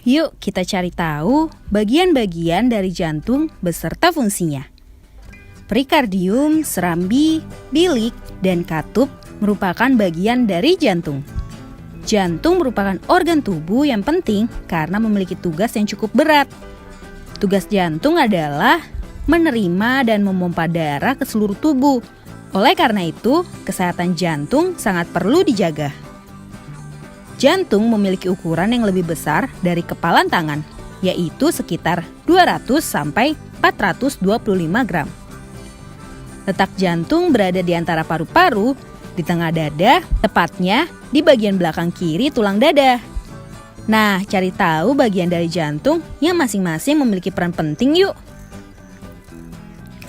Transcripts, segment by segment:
Yuk kita cari tahu bagian-bagian dari jantung beserta fungsinya. Perikardium, serambi, bilik, dan katup merupakan bagian dari jantung. Jantung merupakan organ tubuh yang penting karena memiliki tugas yang cukup berat. Tugas jantung adalah menerima dan memompa darah ke seluruh tubuh. Oleh karena itu, kesehatan jantung sangat perlu dijaga. Jantung memiliki ukuran yang lebih besar dari kepalan tangan, yaitu sekitar 200 sampai 425 gram. Letak jantung berada di antara paru-paru, di tengah dada, tepatnya di bagian belakang kiri tulang dada. Nah, cari tahu bagian dari jantung yang masing-masing memiliki peran penting yuk.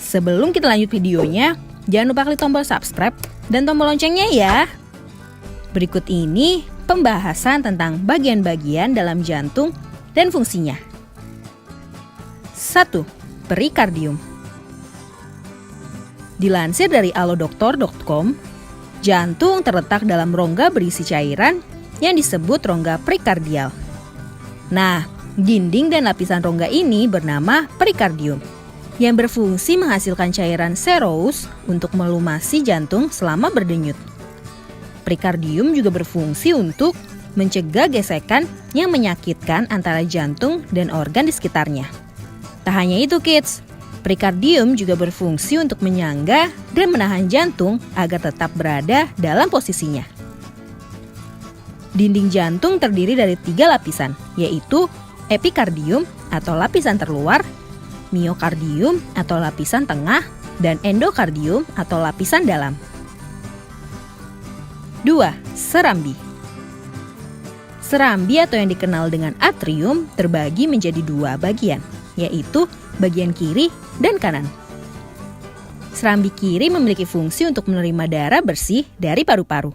Sebelum kita lanjut videonya, jangan lupa klik tombol subscribe dan tombol loncengnya ya. Berikut ini pembahasan tentang bagian-bagian dalam jantung dan fungsinya. 1. Perikardium. Dilansir dari alodoktor.com, jantung terletak dalam rongga berisi cairan yang disebut rongga perikardial. Nah, dinding dan lapisan rongga ini bernama perikardium, yang berfungsi menghasilkan cairan serous untuk melumasi jantung selama berdenyut. Perikardium juga berfungsi untuk mencegah gesekan yang menyakitkan antara jantung dan organ di sekitarnya. Tak hanya itu kids, perikardium juga berfungsi untuk menyangga dan menahan jantung agar tetap berada dalam posisinya. Dinding jantung terdiri dari 3 lapisan, yaitu epikardium atau lapisan terluar, miokardium atau lapisan tengah, dan endokardium atau lapisan dalam. 2. Serambi. Serambi atau yang dikenal dengan atrium terbagi menjadi 2 bagian, yaitu bagian kiri dan kanan. Serambi kiri memiliki fungsi untuk menerima darah bersih dari paru-paru.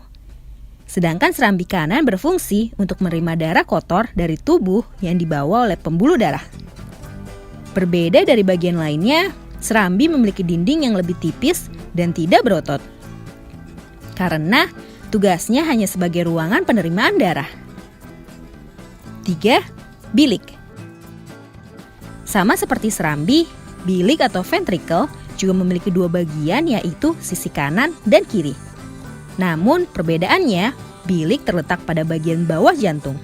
Sedangkan serambi kanan berfungsi untuk menerima darah kotor dari tubuh yang dibawa oleh pembuluh darah. Berbeda dari bagian lainnya, serambi memiliki dinding yang lebih tipis dan tidak berotot. Karena tugasnya hanya sebagai ruangan penerimaan darah. 3. Bilik. Sama seperti serambi, bilik atau ventricle juga memiliki 2 bagian, yaitu sisi kanan dan kiri. Namun perbedaannya, bilik terletak pada bagian bawah jantung.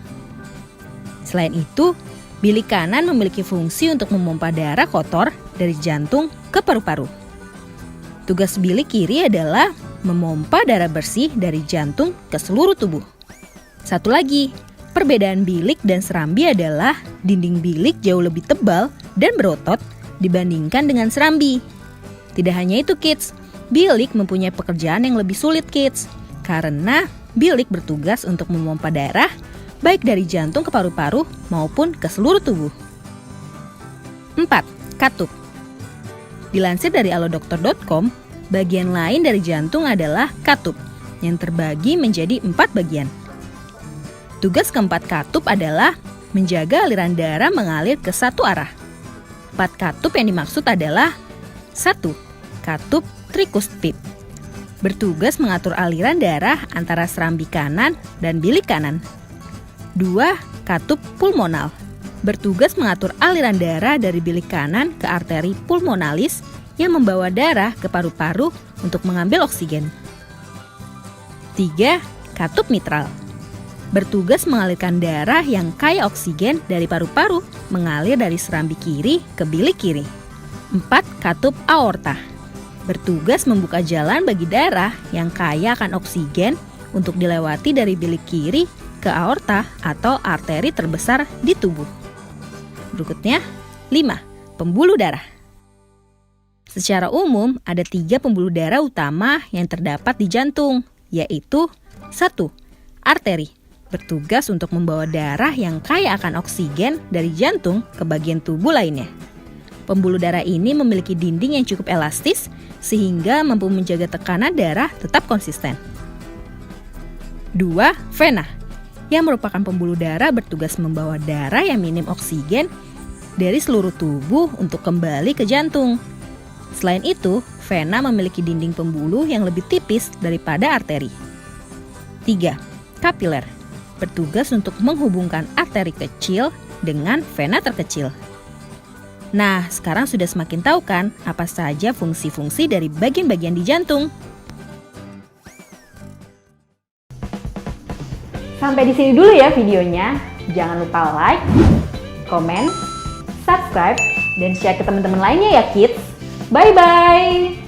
Selain itu, bilik kanan memiliki fungsi untuk memompa darah kotor dari jantung ke paru-paru. Tugas bilik kiri adalah memompa darah bersih dari jantung ke seluruh tubuh. Satu lagi, perbedaan bilik dan serambi adalah dinding bilik jauh lebih tebal dan berotot dibandingkan dengan serambi. Tidak hanya itu kids, bilik mempunyai pekerjaan yang lebih sulit kids, karena bilik bertugas untuk memompa darah baik dari jantung ke paru-paru maupun ke seluruh tubuh. 4. Katup. Dilansir dari alodoktor.com, bagian lain dari jantung adalah katup yang terbagi menjadi 4 bagian. Tugas keempat katup adalah menjaga aliran darah mengalir ke satu arah. 4 katup yang dimaksud adalah 1. Katup trikuspid, bertugas mengatur aliran darah antara serambi kanan dan bilik kanan. 2. Katup pulmonal, bertugas mengatur aliran darah dari bilik kanan ke arteri pulmonalis yang membawa darah ke paru-paru untuk mengambil oksigen. 3. Katup mitral, bertugas mengalirkan darah yang kaya oksigen dari paru-paru mengalir dari serambi kiri ke bilik kiri. 4. Katup aorta, bertugas membuka jalan bagi darah yang kaya akan oksigen untuk dilewati dari bilik kiri ke aorta atau arteri terbesar di tubuh. Berikutnya, 5. Pembuluh darah. Secara umum, ada 3 pembuluh darah utama yang terdapat di jantung, yaitu 1. Arteri, bertugas untuk membawa darah yang kaya akan oksigen dari jantung ke bagian tubuh lainnya. Pembuluh darah ini memiliki dinding yang cukup elastis sehingga mampu menjaga tekanan darah tetap konsisten. 2. Vena, yang merupakan pembuluh darah bertugas membawa darah yang minim oksigen dari seluruh tubuh untuk kembali ke jantung. Selain itu, vena memiliki dinding pembuluh yang lebih tipis daripada arteri. 3. Kapiler, bertugas untuk menghubungkan arteri kecil dengan vena terkecil. Nah, sekarang sudah semakin tahu kan apa saja fungsi-fungsi dari bagian-bagian di jantung. Sampai di sini dulu ya videonya. Jangan lupa like, comment, subscribe, dan share ke teman-teman lainnya ya kids. Bye-bye!